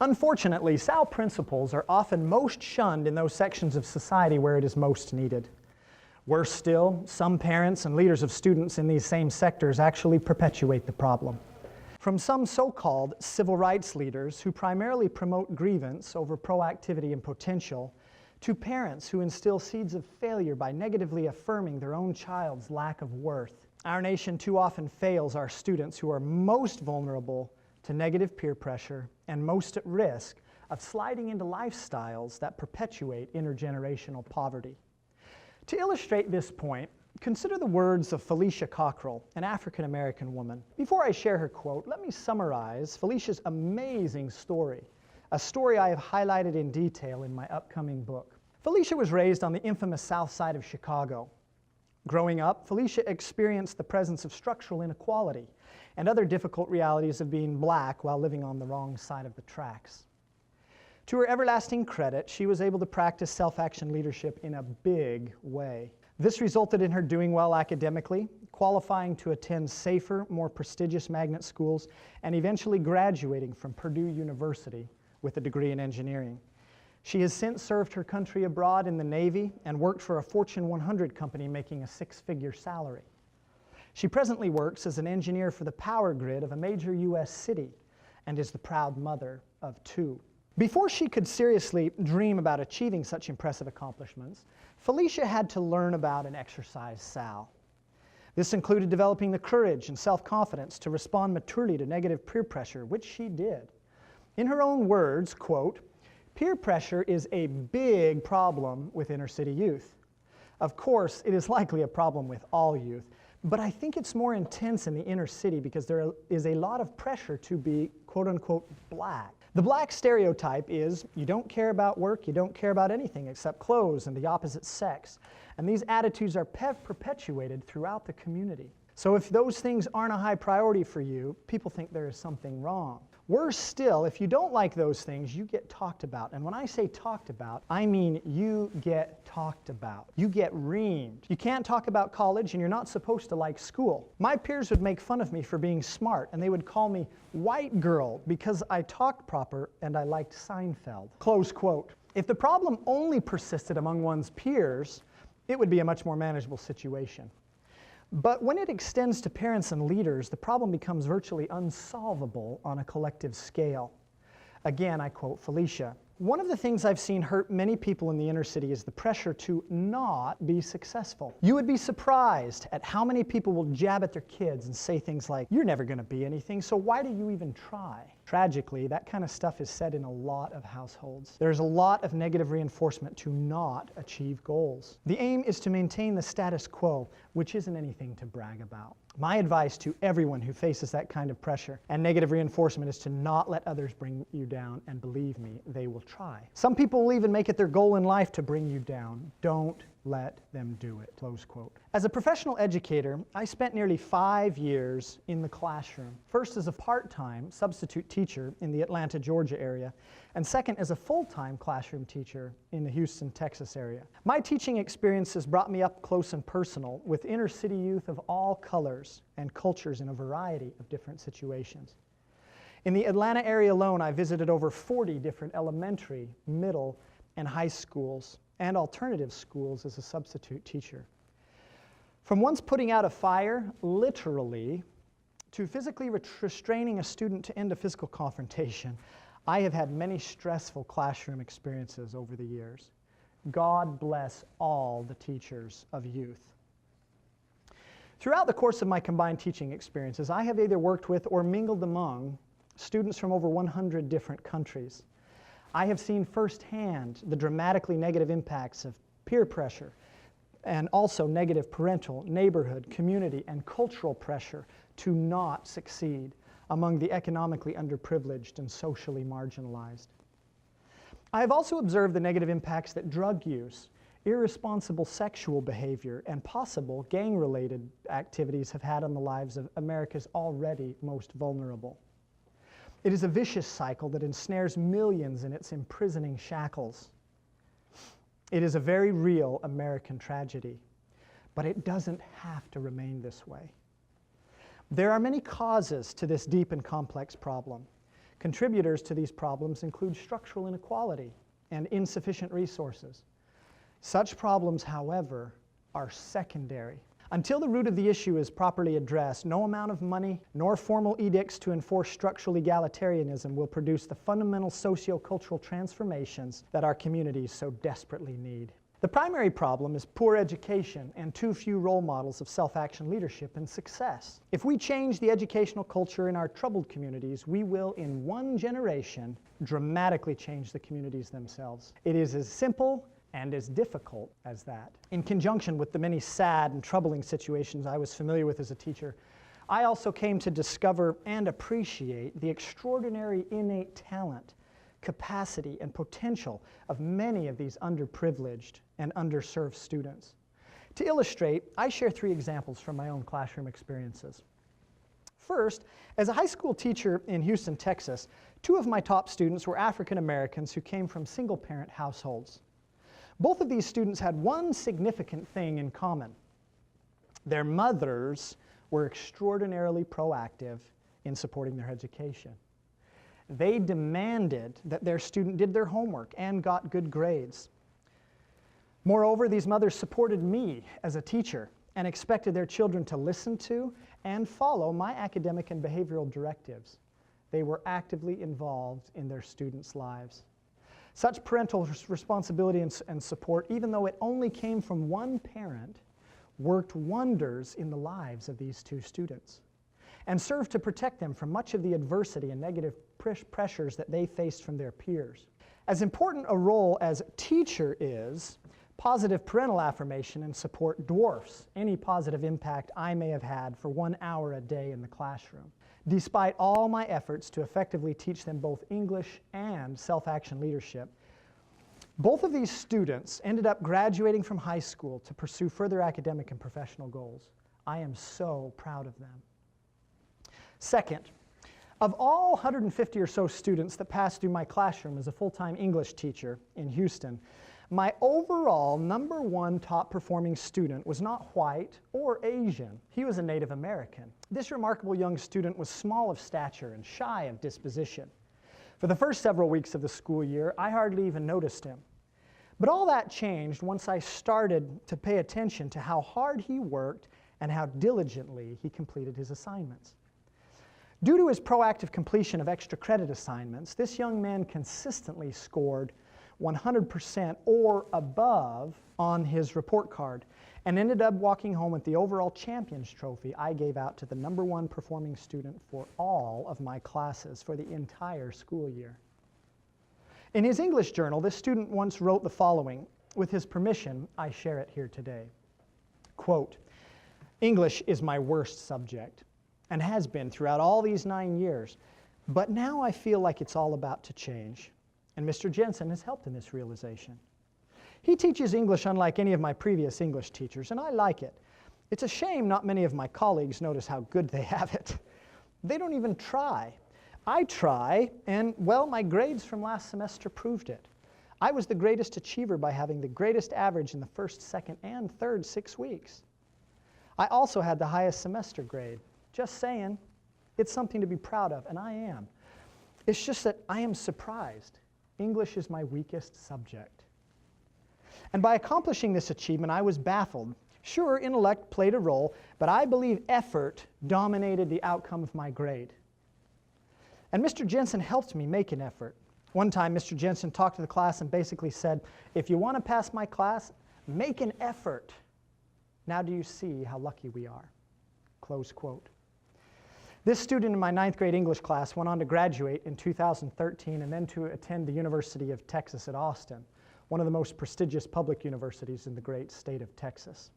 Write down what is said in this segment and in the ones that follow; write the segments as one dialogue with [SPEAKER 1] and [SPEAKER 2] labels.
[SPEAKER 1] Unfortunately, SAL principles are often most shunned in those sections of society where it is most needed. Worse still, some parents and leaders of students in these same sectors actually perpetuate the problem. From some so-called civil rights leaders who primarily promote grievance over proactivity and potential, to parents who instill seeds of failure by negatively affirming their own child's lack of worth. Our nation too often fails our students who are most vulnerable to negative peer pressure and most at risk of sliding into lifestyles that perpetuate intergenerational poverty. To illustrate this point, consider the words of Felicia Cockrell, an African-American woman. Before I share her quote, let me summarize Felicia's amazing story, a story I have highlighted in detail in my upcoming book. Felicia was raised on the infamous South Side of Chicago. Growing up, Felicia experienced the presence of structural inequality and other difficult realities of being black while living on the wrong side of the tracks. To her everlasting credit, she was able to practice self-action leadership in a big way. This resulted in her doing well academically, qualifying to attend safer, more prestigious magnet schools, and eventually graduating from Purdue University with a degree in engineering. She has since served her country abroad in the Navy and worked for a Fortune 100 company making a six-figure salary. She presently works as an engineer for the power grid of a major U.S. city and is the proud mother of two. Before she could seriously dream about achieving such impressive accomplishments, Felicia had to learn about and exercise SAL. This included developing the courage and self-confidence to respond maturely to negative peer pressure, which she did. In her own words, quote, "Peer pressure is a big problem with inner city youth. Of course, it is likely a problem with all youth, but I think it's more intense in the inner city because there is a lot of pressure to be, quote-unquote, black. The black stereotype is you don't care about work, you don't care about anything except clothes and the opposite sex. And these attitudes are perpetuated throughout the community. So if those things aren't a high priority for you, people think there is something wrong. Worse still, if you don't like those things, you get talked about. And when I say talked about, I mean you get talked about. You get reamed. You can't talk about college and you're not supposed to like school. My peers would make fun of me for being smart and they would call me white girl because I talked proper and I liked Seinfeld. Close quote. If the problem only persisted among one's peers, it would be a much more manageable situation. But when it extends to parents and leaders, the problem becomes virtually unsolvable on a collective scale. Again, I quote Felicia, "One of the things I've seen hurt many people in the inner city is the pressure to not be successful. You would be surprised at how many people will jab at their kids and say things like, 'You're never going to be anything, so why do you even try?' Tragically, that kind of stuff is said in a lot of households. There's a lot of negative reinforcement to not achieve goals. The aim is to maintain the status quo, which isn't anything to brag about. My advice to everyone who faces that kind of pressure and negative reinforcement is to not let others bring you down, and believe me, they will try. Some people will even make it their goal in life to bring you down. Don't let them do it." Close quote. As a professional educator, I spent nearly 5 years in the classroom. First as a part-time substitute teacher in the Atlanta, Georgia area, and second as a full-time classroom teacher in the Houston, Texas area. My teaching experiences brought me up close and personal with inner city youth of all colors and cultures in a variety of different situations. In the Atlanta area alone, I visited over 40 different elementary, middle, and high schools and alternative schools as a substitute teacher. From once putting out a fire, literally, to physically restraining a student to end a physical confrontation, I have had many stressful classroom experiences over the years. God bless all the teachers of youth. Throughout the course of my combined teaching experiences, I have either worked with or mingled among students from over 100 different countries. I have seen firsthand the dramatically negative impacts of peer pressure and also negative parental, neighborhood, community, and cultural pressure to not succeed among the economically underprivileged and socially marginalized. I have also observed the negative impacts that drug use, irresponsible sexual behavior, and possible gang-related activities have had on the lives of America's already most vulnerable. It is a vicious cycle that ensnares millions in its imprisoning shackles. It is a very real American tragedy, but it doesn't have to remain this way. There are many causes to this deep and complex problem. Contributors to these problems include structural inequality and insufficient resources. Such problems, however, are secondary. Until the root of the issue is properly addressed, no amount of money nor formal edicts to enforce structural egalitarianism will produce the fundamental socio-cultural transformations that our communities so desperately need. The primary problem is poor education and too few role models of self-action leadership and success. If we change the educational culture in our troubled communities, we will, in one generation, dramatically change the communities themselves. It is as simple and as difficult as that. In conjunction with the many sad and troubling situations I was familiar with as a teacher, I also came to discover and appreciate the extraordinary innate talent, capacity, and potential of many of these underprivileged and underserved students. To illustrate, I share 3 examples from my own classroom experiences. First, as a high school teacher in Houston, Texas, 2 of my top students were African Americans who came from single-parent households. Both of these students had one significant thing in common. Their mothers were extraordinarily proactive in supporting their education. They demanded that their student did their homework and got good grades. Moreover, these mothers supported me as a teacher and expected their children to listen to and follow my academic and behavioral directives. They were actively involved in their students' lives. Such parental responsibility and support, even though it only came from one parent, worked wonders in the lives of these 2 students and served to protect them from much of the adversity and negative pressures that they faced from their peers. As important a role as teacher is, positive parental affirmation and support dwarfs any positive impact I may have had for 1 hour a day in the classroom. Despite all my efforts to effectively teach them both English and self-action leadership, both of these students ended up graduating from high school to pursue further academic and professional goals. I am so proud of them. Second, of all 150 or so students that passed through my classroom as a full-time English teacher in Houston, my overall #1 top performing student was not white or Asian. He was a Native American. This remarkable young student was small of stature and shy of disposition. For the first several weeks of the school year, I hardly even noticed him. But all that changed once I started to pay attention to how hard he worked and how diligently he completed his assignments. Due to his proactive completion of extra credit assignments, this young man consistently scored 100% or above on his report card and ended up walking home with the overall champions trophy I gave out to the #1 performing student for all of my classes for the entire school year. In his English journal, this student once wrote the following. With his permission, I share it here today. Quote, "English is my worst subject and has been throughout all these 9 years, but now I feel like it's all about to change. And Mr. Jensen has helped in this realization. He teaches English unlike any of my previous English teachers, and I like it. It's a shame not many of my colleagues notice how good they have it. They don't even try. I try, and well, my grades from last semester proved it. I was the greatest achiever by having the greatest average in the first, second, and third 6 weeks. I also had the highest semester grade. Just saying, it's something to be proud of, and I am. It's just that I am surprised. English is my weakest subject. And by accomplishing this achievement, I was baffled. Sure, intellect played a role, but I believe effort dominated the outcome of my grade. And Mr. Jensen helped me make an effort. One time, Mr. Jensen talked to the class and basically said, if you want to pass my class, make an effort. Now do you see how lucky we are?" Close quote. This student in my 9th grade English class went on to graduate in 2013 and then to attend the University of Texas at Austin, one of the most prestigious public universities in the great state of Texas.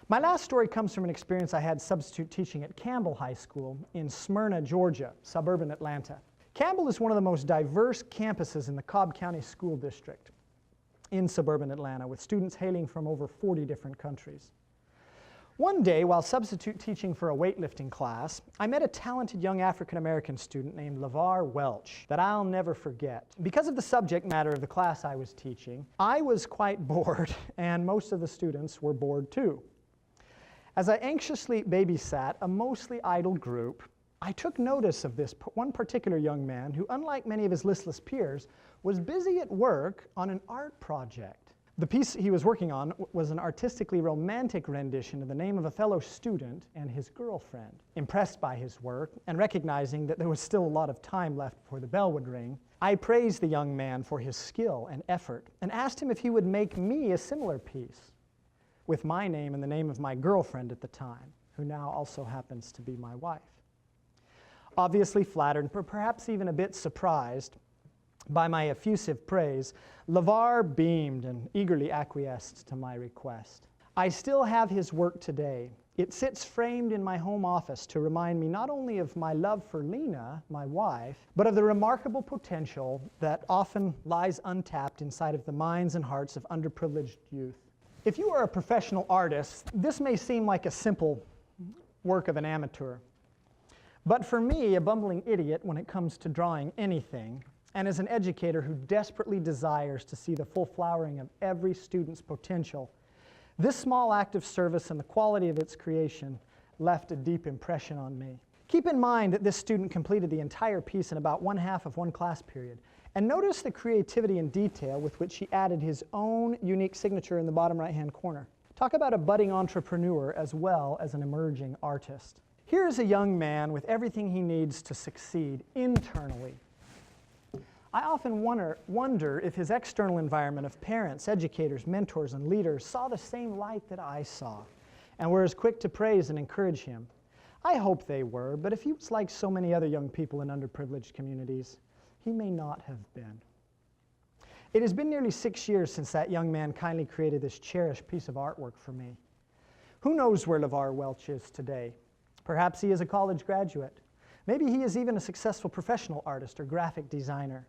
[SPEAKER 1] My last story comes from an experience I had substitute teaching at Campbell High School in Smyrna, Georgia, suburban Atlanta. Campbell is one of the most diverse campuses in the Cobb County School District in suburban Atlanta, with students hailing from over 40 different countries. One day, while substitute teaching for a weightlifting class, I met a talented young African-American student named LeVar Welch that I'll never forget. Because of the subject matter of the class I was teaching, I was quite bored, and most of the students were bored too. As I anxiously babysat a mostly idle group, I took notice of this one particular young man who, unlike many of his listless peers, was busy at work on an art project. The piece he was working on was an artistically romantic rendition of the name of a fellow student and his girlfriend. Impressed by his work, and recognizing that there was still a lot of time left before the bell would ring, I praised the young man for his skill and effort, and asked him if he would make me a similar piece, with my name and the name of my girlfriend at the time, who now also happens to be my wife. Obviously flattered, but perhaps even a bit surprised by my effusive praise, LeVar beamed and eagerly acquiesced to my request. I still have his work today. It sits framed in my home office to remind me not only of my love for Lena, my wife, but of the remarkable potential that often lies untapped inside of the minds and hearts of underprivileged youth. If you are a professional artist, this may seem like a simple work of an amateur. But for me, a bumbling idiot when it comes to drawing anything, and as an educator who desperately desires to see the full flowering of every student's potential, this small act of service and the quality of its creation left a deep impression on me. Keep in mind that this student completed the entire piece in about 1/2 of one class period, and notice the creativity and detail with which he added his own unique signature in the bottom right-hand corner. Talk about a budding entrepreneur as well as an emerging artist. Here is a young man with everything he needs to succeed internally. I often wonder if his external environment of parents, educators, mentors, and leaders saw the same light that I saw and were as quick to praise and encourage him. I hope they were, but if he was like so many other young people in underprivileged communities, he may not have been. It has been nearly 6 years since that young man kindly created this cherished piece of artwork for me. Who knows where LeVar Welch is today? Perhaps he is a college graduate. Maybe he is even a successful professional artist or graphic designer.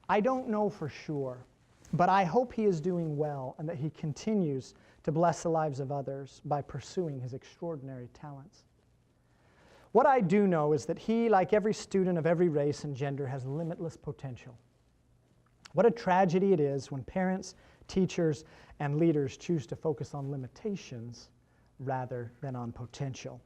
[SPEAKER 1] I don't know for sure, but I hope he is doing well and that he continues to bless the lives of others by pursuing his extraordinary talents. What I do know is that he, like every student of every race and gender, has limitless potential. What a tragedy it is when parents, teachers, and leaders choose to focus on limitations rather than on potential.